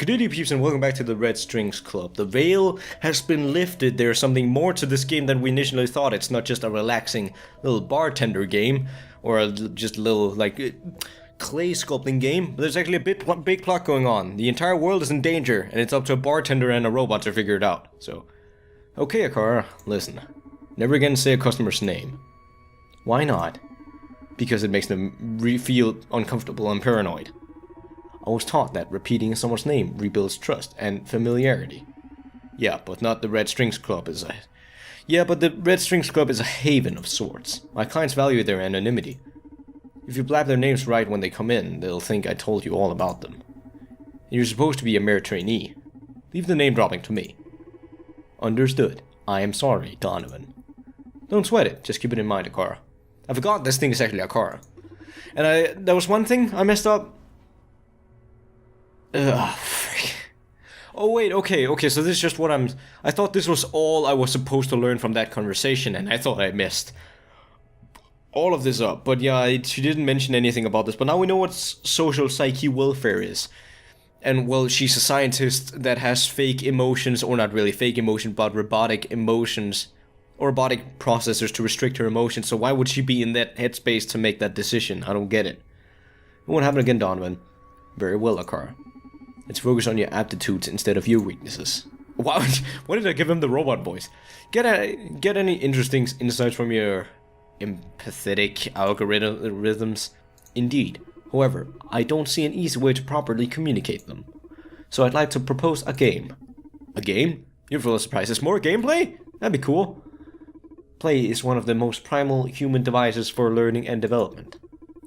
Good evening, peeps, and welcome back to the Red Strings Club. The veil has been lifted. There's something more to this game than we initially thought. It's not just a relaxing little bartender game, or just a little, like, clay sculpting game. There's actually a big plot going on. The entire world is in danger, and it's up to a bartender and a robot to figure it out. So, okay, Akara, listen. Never again say a customer's name. Why not? Because it makes them feel uncomfortable and paranoid. I was taught that repeating someone's name rebuilds trust and familiarity. Yeah, but the Red Strings Club is a haven of sorts. My clients value their anonymity. If you blab their names right when they come in, they'll think I told you all about them. And you're supposed to be a mere trainee. Leave the name dropping to me. Understood. I am sorry, Donovan. Don't sweat it, just keep it in mind, Akara. I forgot this thing is actually Akara. And there was one thing I messed up. Ugh, frick. Oh wait, okay, so this is just what I thought this was all I was supposed to learn from that conversation, and I thought I messed all of this up. But yeah, she didn't mention anything about this, but now we know what social psyche welfare is. And well, she's a scientist that has fake emotions, or not really fake emotion, but robotic emotions, or robotic processors to restrict her emotions, so why would she be in that headspace to make that decision? I don't get it. It won't happen again, Donovan. Very well, Akara. Let's focus on your aptitudes instead of your weaknesses. Wow, why did I give him the robot voice? Get any interesting insights from your empathetic algorithms? Indeed. However, I don't see an easy way to properly communicate them. So I'd like to propose a game. A game? You're full of surprises. More gameplay? That'd be cool. Play is one of the most primal human devices for learning and development.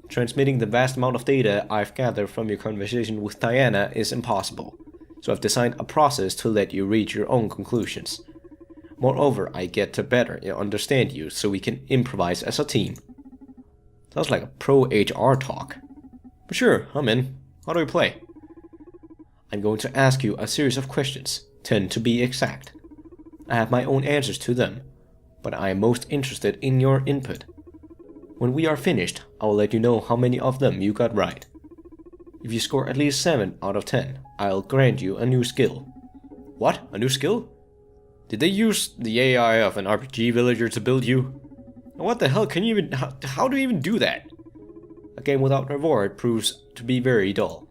Transmitting the vast amount of data I've gathered from your conversation with Diana is impossible, so I've designed a process to let you reach your own conclusions. Moreover, I get to better understand you so we can improvise as a team. Sounds like a pro-HR talk. But sure, I'm in. How do we play? I'm going to ask you a series of questions, 10 to be exact. I have my own answers to them, but I am most interested in your input. When we are finished, I will let you know how many of them you got right. If you score at least 7 out of 10, I'll grant you a new skill. What? A new skill? Did they use the AI of an RPG villager to build you? What the hell can you even... How do you even do that? A game without reward proves to be very dull.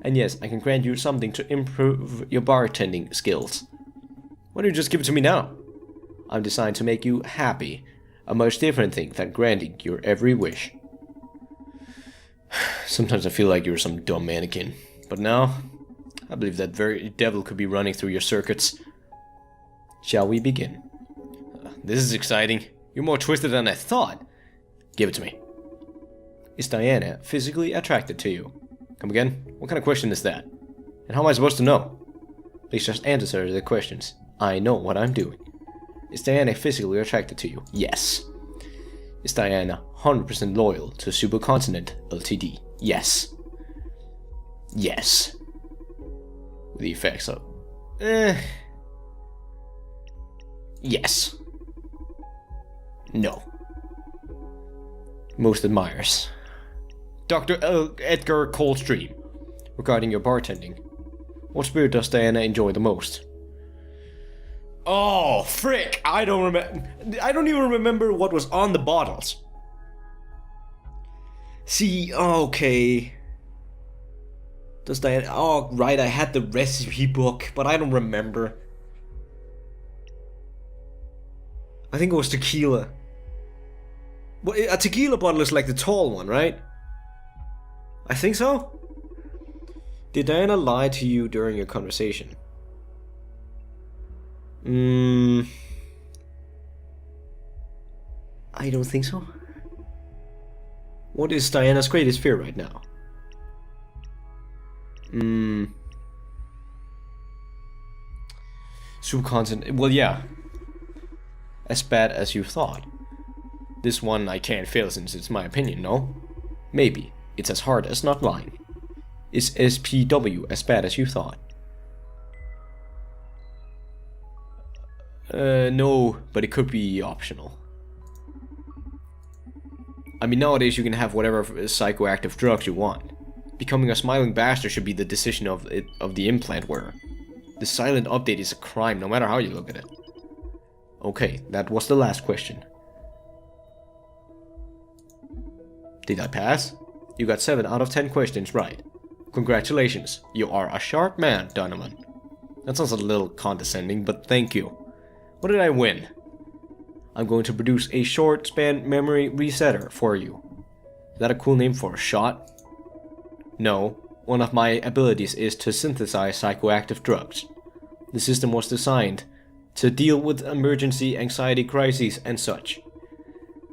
And yes, I can grant you something to improve your bartending skills. Why don't you just give it to me now? I'm designed to make you happy. A much different thing than granting your every wish. Sometimes I feel like you're some dumb mannequin, but now, I believe that very devil could be running through your circuits. Shall we begin? This is exciting. You're more twisted than I thought. Give it to me. Is Diana physically attracted to you? Come again? What kind of question is that? And how am I supposed to know? Please just answer the questions. I know what I'm doing. Is Diana physically attracted to you? Yes. Is Diana 100% loyal to Supercontinent Ltd? Yes. Yes. With the effects of... Yes. No. Most admires. Dr. Edgar Coldstream. Regarding your bartending, what spirit does Diana enjoy the most? Oh, frick! I don't even remember what was on the bottles. See, okay. Does Diana... Oh, right, I had the recipe book, but I don't remember. I think it was tequila. Well, a tequila bottle is like the tall one, right? I think so? Did Diana lie to you during your conversation? I don't think so. What is Diana's greatest fear right now? Subcontinent. Well, yeah. As bad as you thought. This one I can't fail since it's my opinion, no? Maybe. It's as hard as not lying. Is SPW as bad as you thought? No, but it could be optional. I mean, nowadays you can have whatever psychoactive drugs you want. Becoming a smiling bastard should be the decision of the implant wearer. The silent update is a crime, no matter how you look at it. Okay, that was the last question. Did I pass? You got 7 out of 10 questions right. Congratulations, you are a sharp man, Donovan. That sounds a little condescending, but thank you. What did I win? I'm going to produce a short span memory resetter for you. Is that a cool name for a shot? No, one of my abilities is to synthesize psychoactive drugs. The system was designed to deal with emergency anxiety crises and such.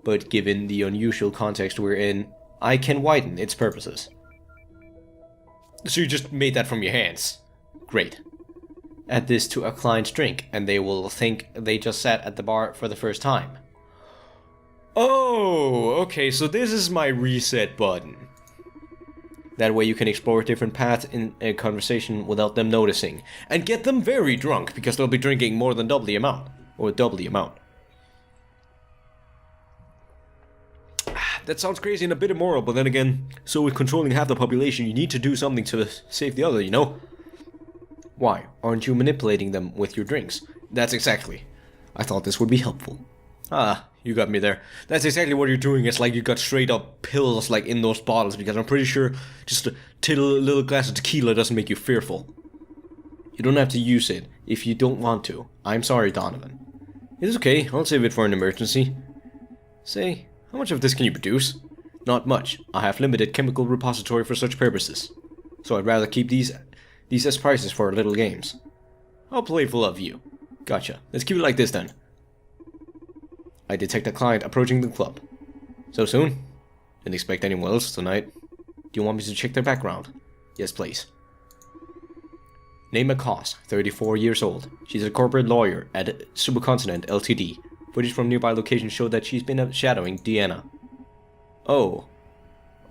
But given the unusual context we're in, I can widen its purposes. So you just made that from your hands? Great. Add this to a client's drink, and they will think they just sat at the bar for the first time. Oh, okay, so this is my reset button. That way you can explore different paths in a conversation without them noticing. And get them very drunk, because they'll be drinking more than double the amount. Or double the amount. That sounds crazy and a bit immoral, but then again, so with controlling half the population, you need to do something to save the other, you know? Why? Aren't you manipulating them with your drinks? That's exactly. I thought this would be helpful. Ah, you got me there. That's exactly what you're doing. It's like you got straight up pills like in those bottles, because I'm pretty sure just a little glass of tequila doesn't make you fearful. You don't have to use it if you don't want to. I'm sorry, Donovan. It's okay, I'll save it for an emergency. Say, how much of this can you produce? Not much. I have limited chemical repository for such purposes. So I'd rather keep these as prizes for our little games. How playful of you. Gotcha. Let's keep it like this then. I detect a client approaching the club. So soon? Didn't expect anyone else tonight. Do you want me to check their background? Yes, please. Name Akos, 34 years old. She's a corporate lawyer at Supercontinent Ltd. Footage from nearby locations show that she's been shadowing Deanna. Oh.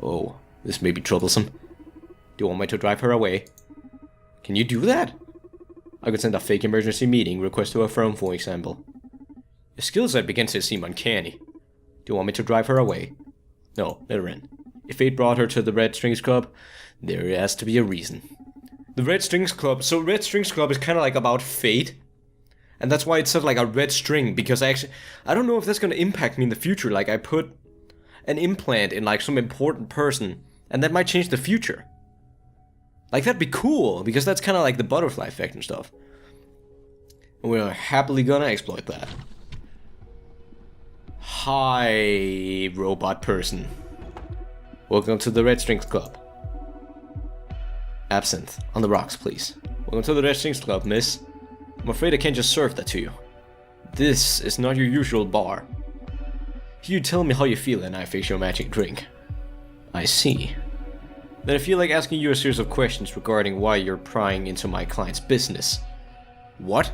Oh, this may be troublesome. Do you want me to drive her away? Can you do that? I could send a fake emergency meeting request to her phone, for example. Your skill set begins to seem uncanny. Do you want me to drive her away? No, let her in. If fate brought her to the Red Strings Club, there has to be a reason. The Red Strings Club, so Red Strings Club is kind of like about fate. And that's why it's sort of like a red string, because I don't know if that's going to impact me in the future. Like, I put an implant in, like, some important person, and that might change the future. Like, that'd be cool, because that's kind of like the butterfly effect and stuff. And we're happily gonna exploit that. Hi, robot person. Welcome to the Red Strings Club. Absinthe. On the rocks, please. Welcome to the Red Strings Club, miss. I'm afraid I can't just serve that to you. This is not your usual bar. You tell me how you feel and I fix your magic drink. I see. Then I feel like asking you a series of questions regarding why you're prying into my client's business. What?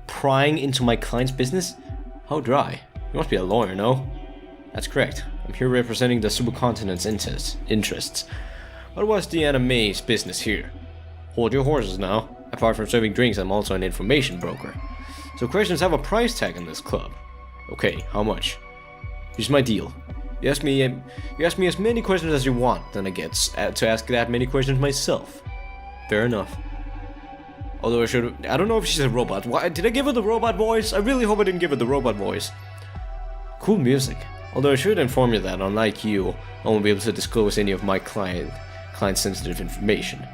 Prying into my client's business? How dry. You must be a lawyer, no? That's correct. I'm here representing the Supercontinent's interests. What was Deanna May's business here? Hold your horses now. Apart from serving drinks, I'm also an information broker. So questions have a price tag in this club. Okay, how much? Here's my deal. You ask me as many questions as you want, then I get to ask that many questions myself. Fair enough. Although I don't know if she's a robot. Why did I give her the robot voice? I really hope I didn't give her the robot voice. Cool music. Although I should inform you that, unlike you, I won't be able to disclose any of my client's sensitive information.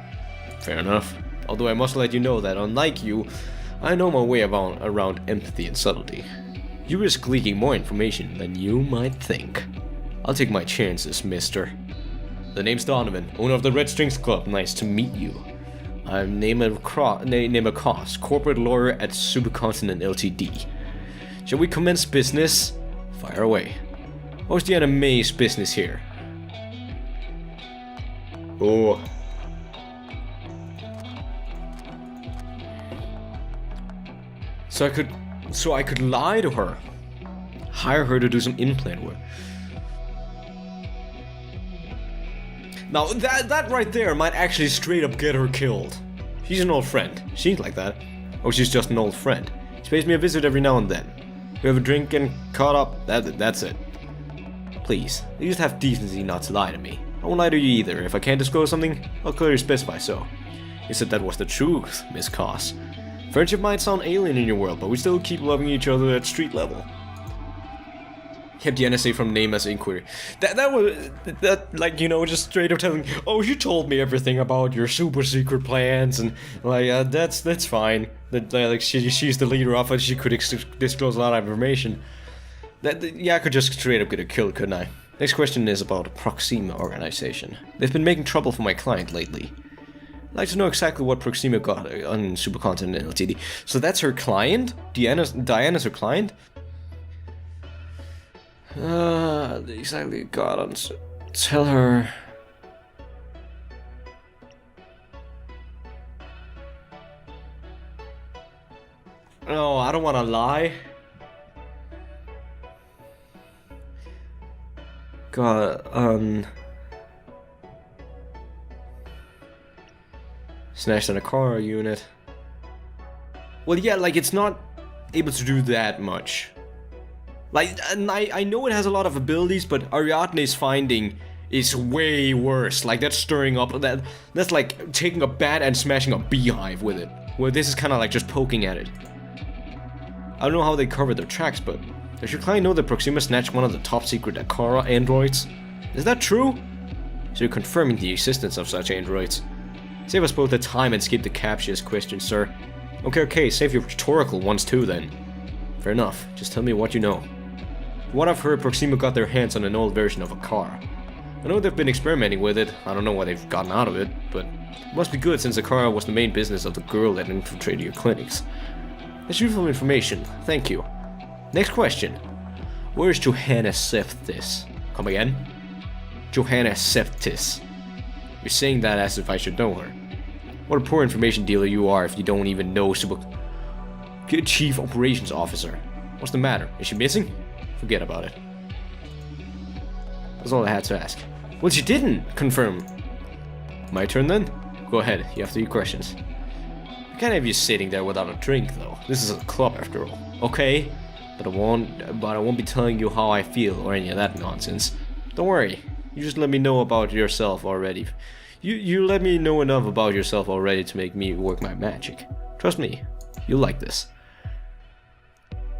Fair enough. Although I must let you know that, unlike you, I know my way around empathy and subtlety. You risk leaking more information than you might think. I'll take my chances, mister. The name's Donovan, owner of the Red Strings Club. Nice to meet you. I'm Name Akos, corporate lawyer at Supercontinent Ltd. Shall we commence business? Fire away. What's Deanna May's business here? Oh. So I could lie to her. Hire her to do some implant work. Now that right there might actually straight up get her killed. She's an old friend. She ain't like that. Or she's just an old friend. She pays me a visit every now and then. We have a drink and caught up. That's it. Please, you just have decency not to lie to me. I won't lie to you either. If I can't disclose something, I'll clearly specify so. You said that was the truth, Miss Cos. Friendship might sound alien in your world, but we still keep loving each other at street level. Kept the NSA from name as inquiry. That was like, you know, just straight up telling, oh, you told me everything about your super secret plans, and like that's fine. That like she's the leader of it. She could disclose a lot of information. Yeah, I could just straight up get her killed, couldn't I? Next question is about Proxima organization. They've been making trouble for my client lately. I'd like to know exactly what Proxima got on Supercontinent Ltd. So that's her client? Diana's her client? Exactly got on. Tell her. No, I don't want to lie. God, snatched on a car unit. Well, yeah, like, it's not able to do that much. Like, and I know it has a lot of abilities, but Ariadne's finding is way worse. Like, that's stirring up, that's like taking a bat and smashing a beehive with it. Where this is kind of like just poking at it. I don't know how they covered their tracks, but does your client know that Proxima snatched one of the top secret Akara androids? Is that true? So you're confirming the existence of such androids. Save us both the time and skip the captious questions, sir. Okay, save your rhetorical ones too then. Fair enough, just tell me what you know. From what I've heard, Proxima got their hands on an old version of Akara. I know they've been experimenting with it, I don't know what they've gotten out of it, but it must be good since Akara was the main business of the girl that infiltrated your clinics. That's useful information, thank you. Next question. Where is Johanna Seftis? Come again? Johanna Seftis. You're saying that as if I should know her. What a poor information dealer you are if you don't even know Chief Operations Officer. What's the matter? Is she missing? Forget about it. That's all I had to ask. Well, she didn't confirm. My turn then? Go ahead, you have 3 questions. I can't have you sitting there without a drink though. This is a club after all. Okay? But I won't be telling you how I feel or any of that nonsense. Don't worry. You just let me know about yourself already. You let me know enough about yourself already to make me work my magic. Trust me, you'll like this.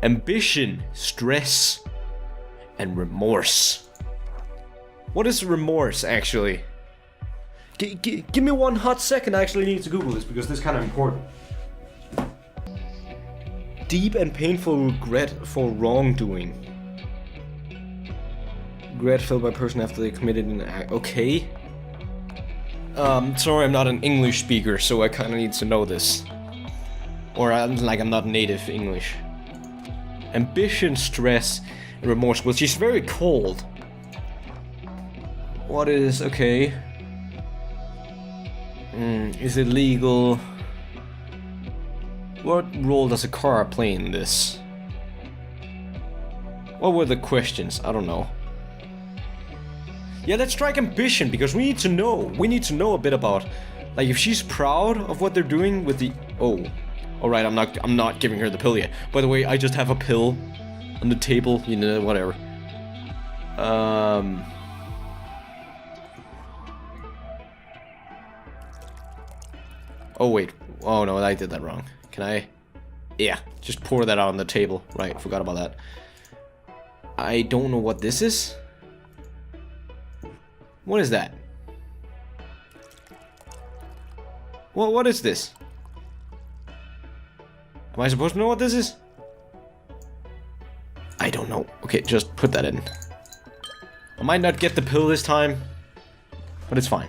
Ambition, stress, and remorse. What is remorse, actually? Give me one hot second, I actually need to Google this because this is kind of important. Deep and painful regret for wrongdoing. Regret felt by a person after they committed an act. Okay. Sorry, I'm not an English speaker, so I kind of need to know this. Or I'm not native English. Ambition, stress, and remorse. Well, she's very cold. What is... okay. Is it legal? What role does Akara play in this? What were the questions? I don't know. Yeah, let's strike ambition, because we need to know. We need to know a bit about, like, if she's proud of what they're doing with the... Oh. Alright, I'm not giving her the pill yet. By the way, I just have a pill on the table, you know, whatever. Oh wait, oh no, I did that wrong. Can I? Yeah, just pour that out on the table. Right, forgot about that. I don't know what this is. What is that? What is this? Am I supposed to know what this is? I don't know. Okay, just put that in. I might not get the pill this time, but it's fine.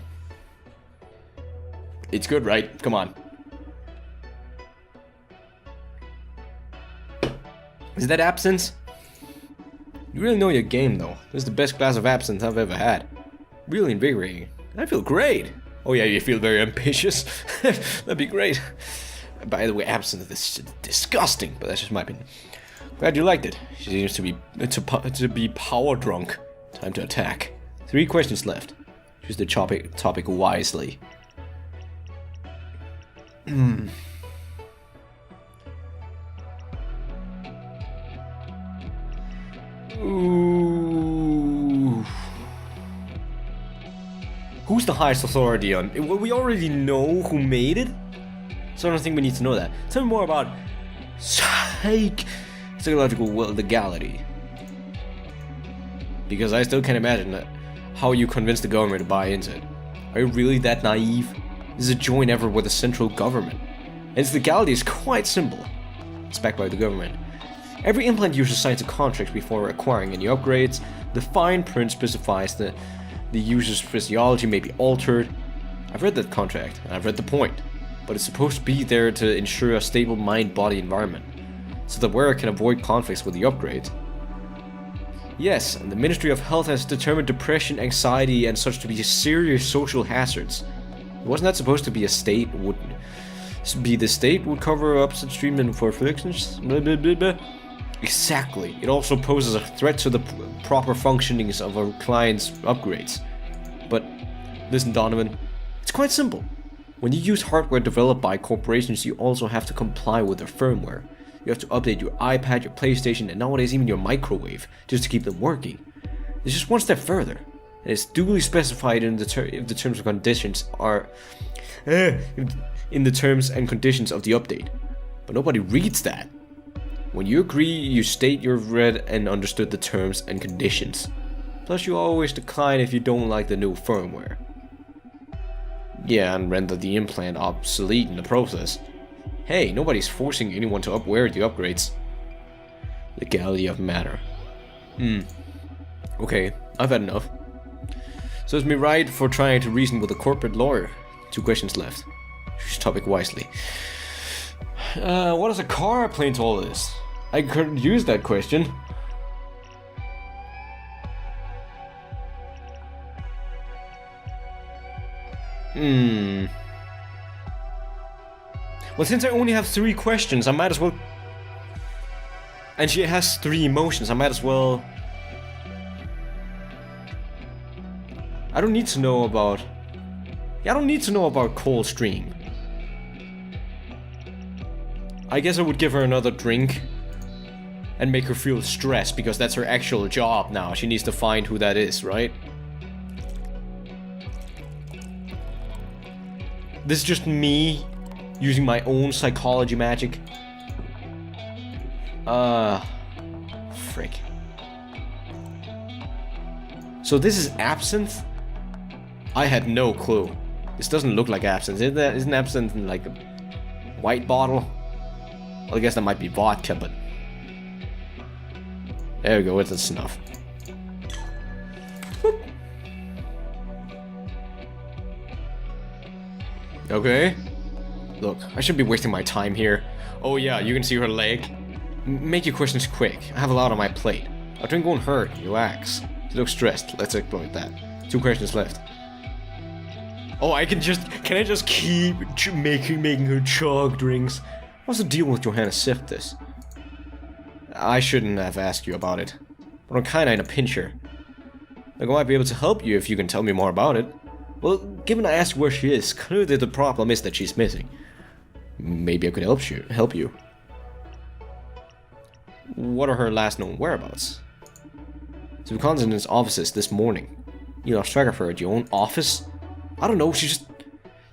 It's good, right? Come on. Is that absinthe? You really know your game, though. This is the best glass of absinthe I've ever had. Really invigorating. I feel great. Oh yeah, you feel very ambitious. That'd be great. By the way, absinthe is disgusting, but that's just my opinion. Glad you liked it. She seems to be power drunk. Time to attack. 3 questions left. Choose the topic wisely. Ooh. Who's the highest authority on? Well, we already know who made it, so I don't think we need to know that. Tell me more about psychological legality. Because I still can't imagine that, how you convince the government to buy into it. Are you really that naive? This is a joint effort with the central government. And its legality is quite simple. It's backed by the government. Every implant user signs a contract before acquiring any upgrades. The fine print specifies that the user's physiology may be altered. I've read that contract, and I've read the point. But it's supposed to be there to ensure a stable mind-body environment, so the wearer can avoid conflicts with the upgrade. Yes, and the Ministry of Health has determined depression, anxiety, and such to be serious social hazards. Wasn't that supposed to be a state would be the state would cover up such treatment for afflictions? Blah, blah, blah, blah. Exactly. It also poses a threat to the proper functionings of our clients' upgrades. But listen, Donovan, it's quite simple. When you use hardware developed by corporations, you also have to comply with their firmware. You have to update your iPad, your PlayStation, and nowadays even your microwave, just to keep them working. It's just one step further, and it's duly specified in the if the terms and conditions are in the terms and conditions of the update. But nobody reads that. When you agree, you state you've read and understood the terms and conditions. Plus, you always decline if you don't like the new firmware. Yeah, and render the implant obsolete in the process. Hey, nobody's forcing anyone to upwear the upgrades. Legality of matter. Okay, I've had enough. So it's me right for trying to reason with a corporate lawyer. 2 questions left. Choose topic wisely. What does a car play into all this? I could use that question. Well, since I only have 3 questions, I might as well... And she has 3 emotions, I might as well... I don't need to know about... Yeah, I don't need to know about Coldstream. I guess I would give her another drink and make her feel stressed, because that's her actual job now. She needs to find who that is, right? This is just me using my own psychology magic. Frick. So this is absinthe? I had no clue. This doesn't look like absinthe. Isn't absinthe in like a white bottle? Well, I guess that might be vodka, but... There we go, that's enough. Whoop. Okay. Look, I shouldn't be wasting my time here. Oh yeah, you can see her leg. Make your questions quick. I have a lot on my plate. Our drink won't hurt, relax. She looks stressed. Let's exploit that. 2 questions left. Oh, can I just keep making her chug drinks? What's the deal with Johanna Siftis? I shouldn't have asked you about it, but I'm kinda in a pinch here. Like, I might be able to help you if you can tell me more about it. Well, given I asked where she is, clearly the problem is that she's missing. Maybe I could help you. What are her last known whereabouts? To the Continent's offices this morning. You lost track of her at your own office? I don't know, she just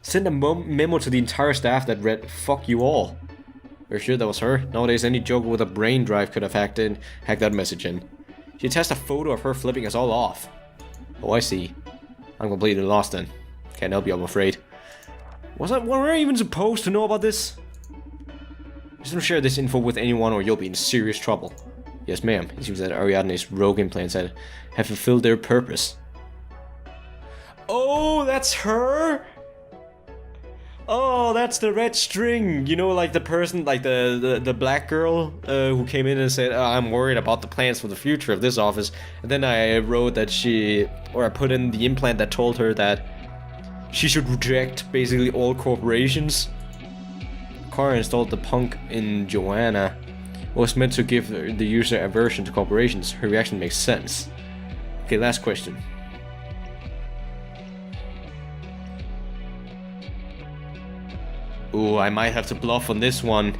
sent a memo to the entire staff that read, "Fuck you all." You're sure that was her? Nowadays any joker with a brain drive could have hacked that message in. She attached a photo of her flipping us all off. Oh, I see. I'm completely lost then. Can't help you, I'm afraid. Were I even supposed to know about this? Just don't share this info with anyone or you'll be in serious trouble. Yes, ma'am. It seems that Ariadne's rogue implants have fulfilled their purpose. Oh, that's her? Oh, that's the red string. You know, like the person, like the black girl who came in and said, I'm worried about the plans for the future of this office. And then I wrote that I put in the implant that told her that she should reject basically all corporations. Kara installed the punk in Joanna. Was meant to give the user aversion to corporations. Her reaction makes sense. Okay, last question. Ooh, I might have to bluff on this one.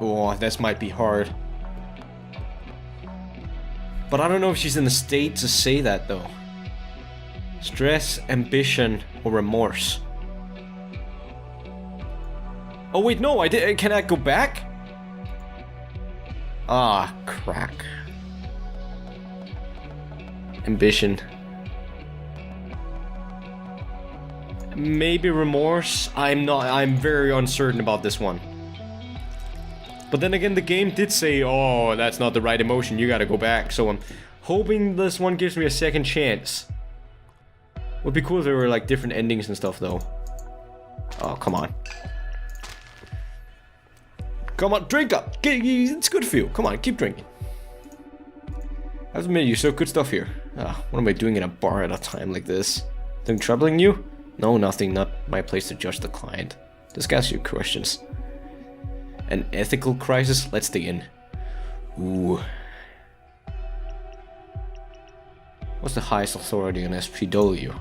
Oh, this might be hard. But I don't know if she's in the state to say that, though. Stress, ambition, or remorse. Oh wait, no, can I go back? Ah, crack. Ambition. Maybe remorse? I'm very uncertain about this one. But then again, the game did say, oh, that's not the right emotion, you gotta go back. So I'm hoping this one gives me a second chance. Would be cool if there were like different endings and stuff though. Oh, come on. Come on, drink up! It's good for you. Come on, keep drinking. I have to admit, you show good stuff here. What am I doing in a bar at a time like this? Something troubling you? No, nothing. Not my place to judge the client. Just ask you questions. An ethical crisis? Let's dig in. Ooh. What's the highest authority on SPW?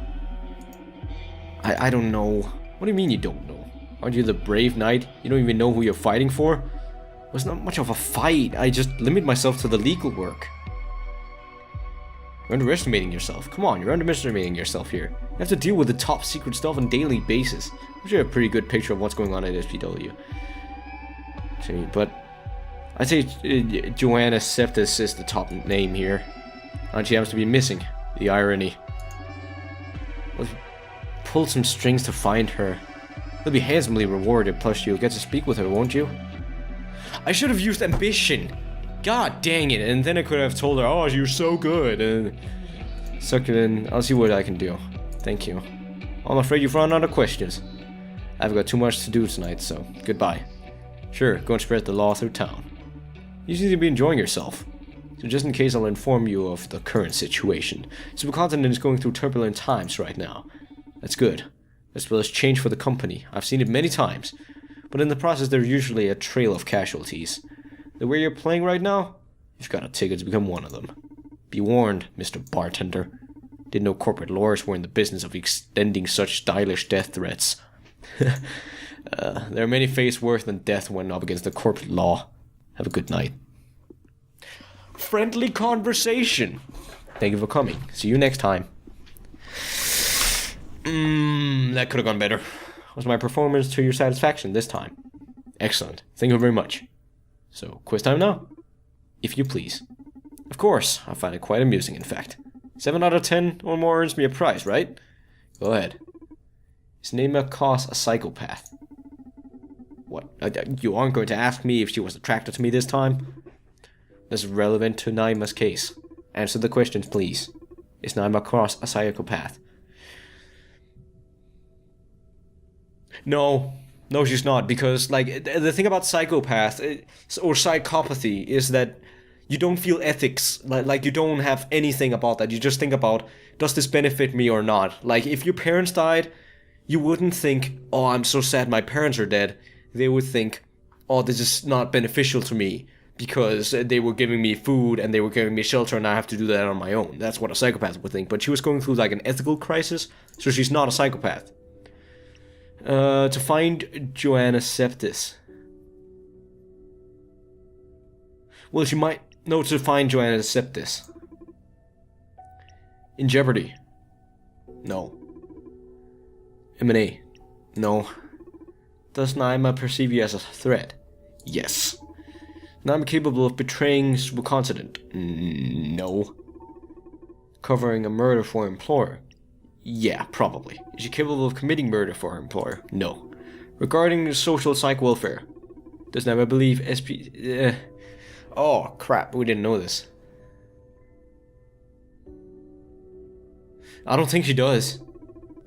I don't know. What do you mean you don't know? Aren't you the brave knight? You don't even know who you're fighting for? Well, it's not much of a fight. I just limit myself to the legal work. You're underestimating yourself. Come on, you're underestimating yourself here. You have to deal with the top secret stuff on a daily basis. I'm sure you have a pretty good picture of what's going on at SPW. But I'd say Joanna Septis is the top name here. And she happens to be missing. The irony. Let's pull some strings to find her. You'll be handsomely rewarded, plus you'll get to speak with her, won't you? I should have used ambition! God dang it, and then I could have told her, oh, you're so good, and suck it in. I'll see what I can do. Thank you. I'm afraid you've run out of questions. I've got too much to do tonight, so goodbye. Sure, go and spread the law through town. You seem to be enjoying yourself. So just in case, I'll inform you of the current situation. Supercontinent is going through turbulent times right now. That's good. As well as change for the company. I've seen it many times. But in the process, there's usually a trail of casualties. The way you're playing right now, you've got a ticket to become one of them. Be warned, Mr. Bartender. Didn't know corporate lawyers were in the business of extending such stylish death threats. There are many fates worse than death when up against the corporate law. Have a good night. Friendly conversation. Thank you for coming. See you next time. That could have gone better. Was my performance to your satisfaction this time? Excellent. Thank you very much. So, quiz time now? If you please. Of course, I find it quite amusing, in fact. 7 out of 10 or more earns me a prize, right? Go ahead. Is Nema Koss a psychopath? What? You aren't going to ask me if she was attracted to me this time? That's relevant to Naima's case. Answer the questions, please. Is Naima Koss a psychopath? No, she's not, because, like, the thing about psychopath, or psychopathy, is that you don't feel ethics, like you don't have anything about that, you just think about, does this benefit me or not? Like, if your parents died, you wouldn't think, oh, I'm so sad my parents are dead. They would think, oh, this is not beneficial to me, because they were giving me food, and they were giving me shelter, and I have to do that on my own. That's what a psychopath would think, but she was going through, like, an ethical crisis, so she's not a psychopath. To find Joanna Septis. Well, she might... No, to find Joanna Septis. In jeopardy. No. M&A. No. Does Naima perceive you as a threat? Yes. Naima capable of betraying Supercontinent? No. Covering a murder for her employer? Yeah, probably. Is she capable of committing murder for her employer? No. Regarding social psych welfare, does Naima believe Oh, crap, we didn't know this. I don't think she does. Do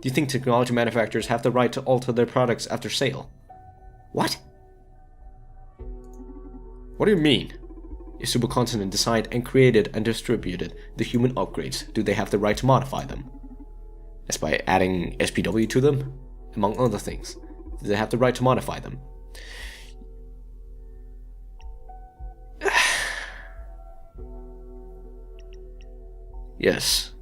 you think technology manufacturers have the right to alter their products after sale? What? What do you mean? If Supercontinent designed and created and distributed the human upgrades, do they have the right to modify them? That's by adding SPW to them, among other things. Do they have the right to modify them? Yes.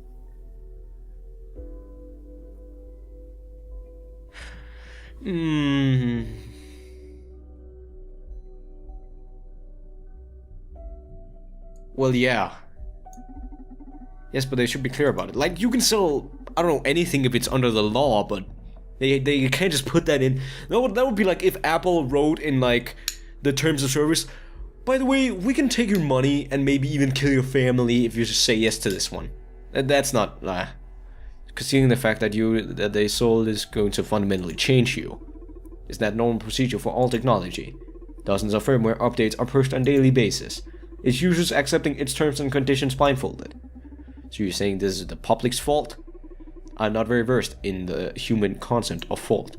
Well, yeah. Yes, but they should be clear about it. Like, you can sell, I don't know, anything if it's under the law, but they can't just put that in. That would be like if Apple wrote in, like, the terms of service, by the way, we can take your money and maybe even kill your family if you just say yes to this one. That's not, considering the fact that they sold is going to fundamentally change you. Is that normal procedure for all technology? Dozens of firmware updates are pushed on a daily basis. Is users accepting its terms and conditions blindfolded? So you're saying this is the public's fault? I'm not very versed in the human concept of fault.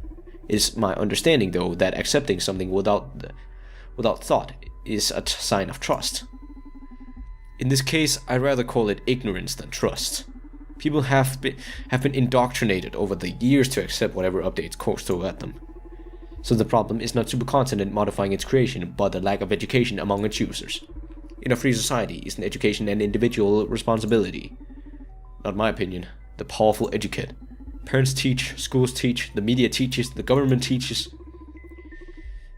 It's my understanding, though, that accepting something without thought is a sign of trust. In this case, I'd rather call it ignorance than trust. People have been indoctrinated over the years to accept whatever updates course throw at them. So the problem is not supercontinent modifying its creation, but the lack of education among its users. In a free society, isn't education an individual responsibility? Not my opinion. The powerful educate. Parents teach, schools teach, the media teaches, the government teaches.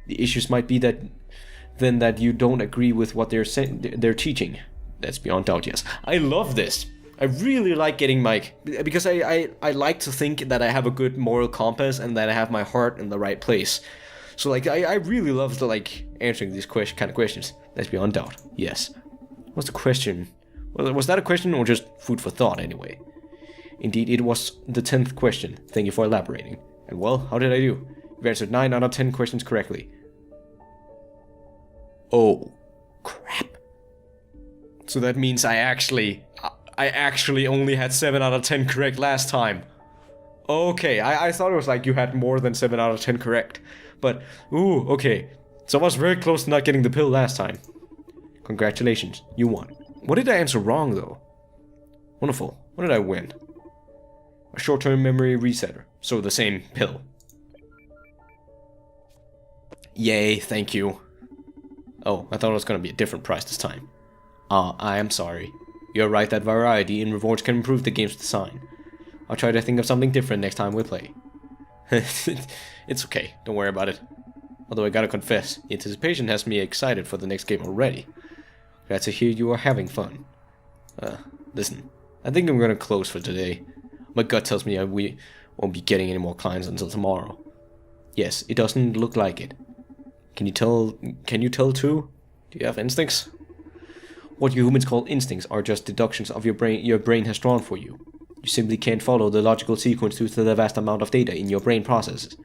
The issues might be that you don't agree with what they're teaching. That's beyond doubt, yes. I love this. I really like getting because I like to think that I have a good moral compass and that I have my heart in the right place. So like I really love answering these kind of questions. That's beyond doubt. Yes. What's the question? Well, was that a question or just food for thought anyway? Indeed, it was the 10th question. Thank you for elaborating. And well, how did I do? You've answered 9 out of 10 questions correctly. Oh, crap. So that means I actually only had 7 out of 10 correct last time. Okay, I thought it was like you had more than 7 out of 10 correct. But, ooh, okay. So I was very close to not getting the pill last time. Congratulations, you won. What did I answer wrong, though? Wonderful. What did I win? A short-term memory resetter. So the same pill. Yay, thank you. Oh, I thought it was gonna be a different price this time. I am sorry. You're right that variety in rewards can improve the game's design. I'll try to think of something different next time we play. It's okay, don't worry about it. Although I gotta confess, the anticipation has me excited for the next game already. Glad to hear you are having fun. Listen, I think I'm gonna close for today. My gut tells me we won't be getting any more clients until tomorrow. Yes, it doesn't look like it. Can you tell too? Do you have instincts? What you humans call instincts are just deductions of your brain has drawn for you. You simply can't follow the logical sequence due to the vast amount of data in your brain processes.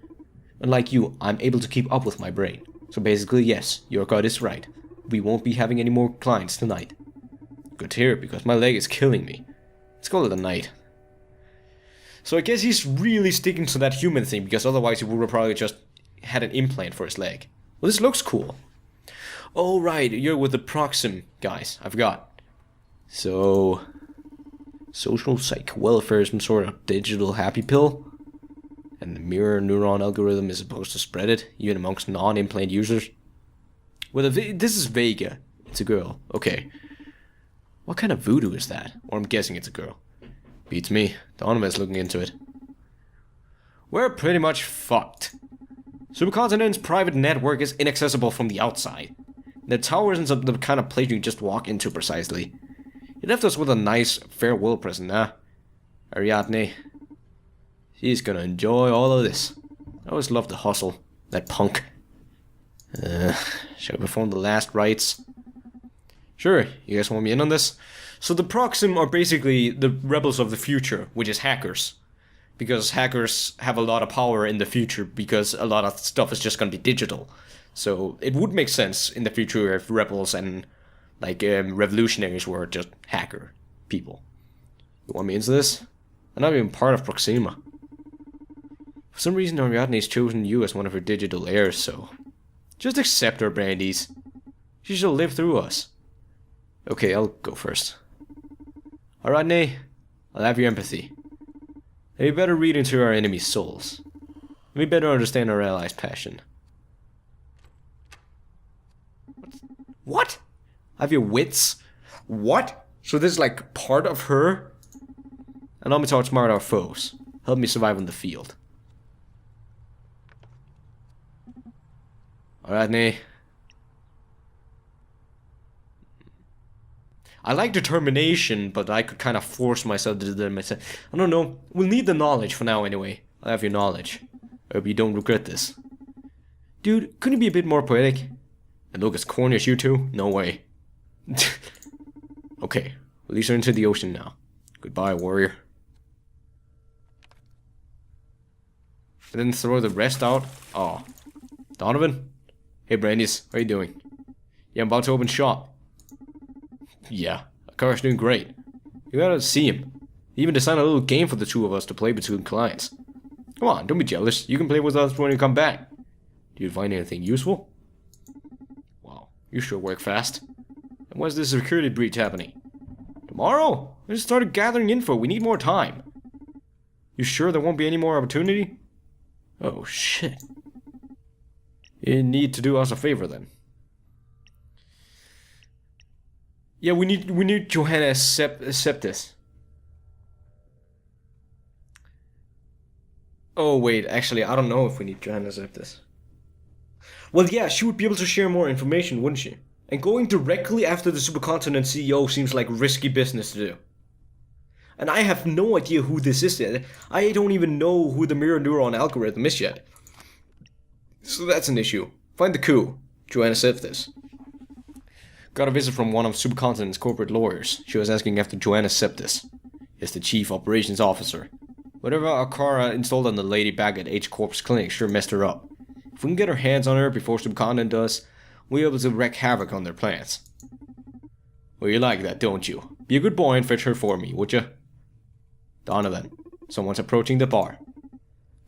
Unlike you, I'm able to keep up with my brain. So basically, yes, your gut is right. We won't be having any more clients tonight. Good to hear, because my leg is killing me. Let's call it a night. So I guess he's really sticking to that human thing, because otherwise he would have probably just had an implant for his leg. Well, this looks cool. Oh, right, you're with the Proxim guys. I forgot. So, social psych welfare is some sort of digital happy pill? And the mirror neuron algorithm is supposed to spread it, even amongst non-implant users? Well, this is Vega. It's a girl. Okay. What kind of voodoo is that? Or I'm guessing it's a girl. Beats me. Donovan's looking into it. We're pretty much fucked. Supercontinent's private network is inaccessible from the outside. The tower isn't the kind of place you just walk into precisely. He left us with a nice farewell present, huh? Ariadne. She's gonna enjoy all of this. I always loved the hustle. That punk. Shall I perform the last rites? Sure, you guys want me in on this? So the Proxim are basically the rebels of the future, which is hackers. Because hackers have a lot of power in the future, because a lot of stuff is just gonna be digital. So it would make sense in the future if rebels and revolutionaries were just hacker people. You want me into this? I'm not even part of Proxima. For some reason Ariadne's chosen you as one of her digital heirs, so just accept her, Brandies. She shall live through us. Okay, I'll go first. Ariadne, I'll have your empathy. Let me better read into our enemies' souls. Let me better understand our allies' passion. What? I have your wits? What? So this is like part of her? Allow me to outsmart our foes. Help me survive on the field. Ariadne. I like determination, but I could kind of force myself to do that myself. I don't know. We'll need the knowledge for now anyway. I'll have your knowledge. I hope you don't regret this. Dude, couldn't you be a bit more poetic? And look as corny as you two? No way. Okay, release her into the ocean now. Goodbye, warrior. And then throw the rest out. Oh. Donovan? Hey, Brandis, how you doing? Yeah, I'm about to open shop. Yeah, Akara's doing great. You gotta see him. He even designed a little game for the two of us to play between clients. Come on, don't be jealous. You can play with us when you come back. Do you find anything useful? Wow, you sure work fast. And when's this security breach happening? Tomorrow? I just started gathering info. We need more time. You sure there won't be any more opportunity? Oh, shit. You need to do us a favor then. Yeah, we need Johanna Septis. Oh wait, actually I don't know if we need Johanna Septis. Well, yeah, she would be able to share more information, wouldn't she? And going directly after the supercontinent CEO seems like risky business to do. And I have no idea who this is yet. I don't even know who the mirror neuron algorithm is yet. So that's an issue. Find the coup. Johanna Septis. Got a visit from one of Supercontinent's corporate lawyers. She was asking after Johanna Septis. Is the chief operations officer. Whatever Akara installed on the lady back at H Corp's clinic sure messed her up. If we can get our hands on her before Supercontinent does, we'll be able to wreak havoc on their plans. Well, you like that, don't you? Be a good boy and fetch her for me, would you? Donovan, someone's approaching the bar.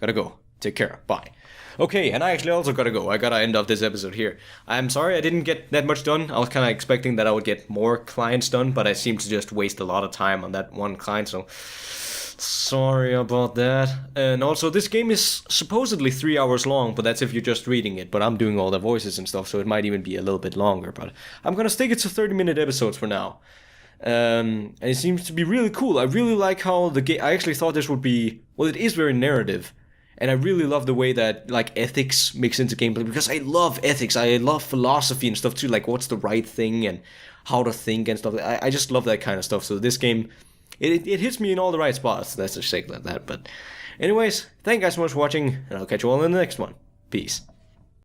Gotta go. Take care. Bye. Okay, and I actually also gotta go. I gotta end off this episode here. I'm sorry I didn't get that much done. I was kind of expecting that I would get more clients done, but I seem to just waste a lot of time on that one client, so sorry about that. And also, this game is supposedly 3 hours long, but that's if you're just reading it. But I'm doing all the voices and stuff, so it might even be a little bit longer. But I'm gonna stick it to 30-minute episodes for now. And it seems to be really cool. I really like how the game. I actually thought this would be. Well, it is very narrative. And I really love the way that, like, ethics mix into gameplay, because I love ethics, I love philosophy and stuff too, like what's the right thing and how to think and stuff. I just love that kind of stuff, so this game, it hits me in all the right spots, let's just say like that. But anyways, thank you guys so much for watching, and I'll catch you all in the next one. Peace.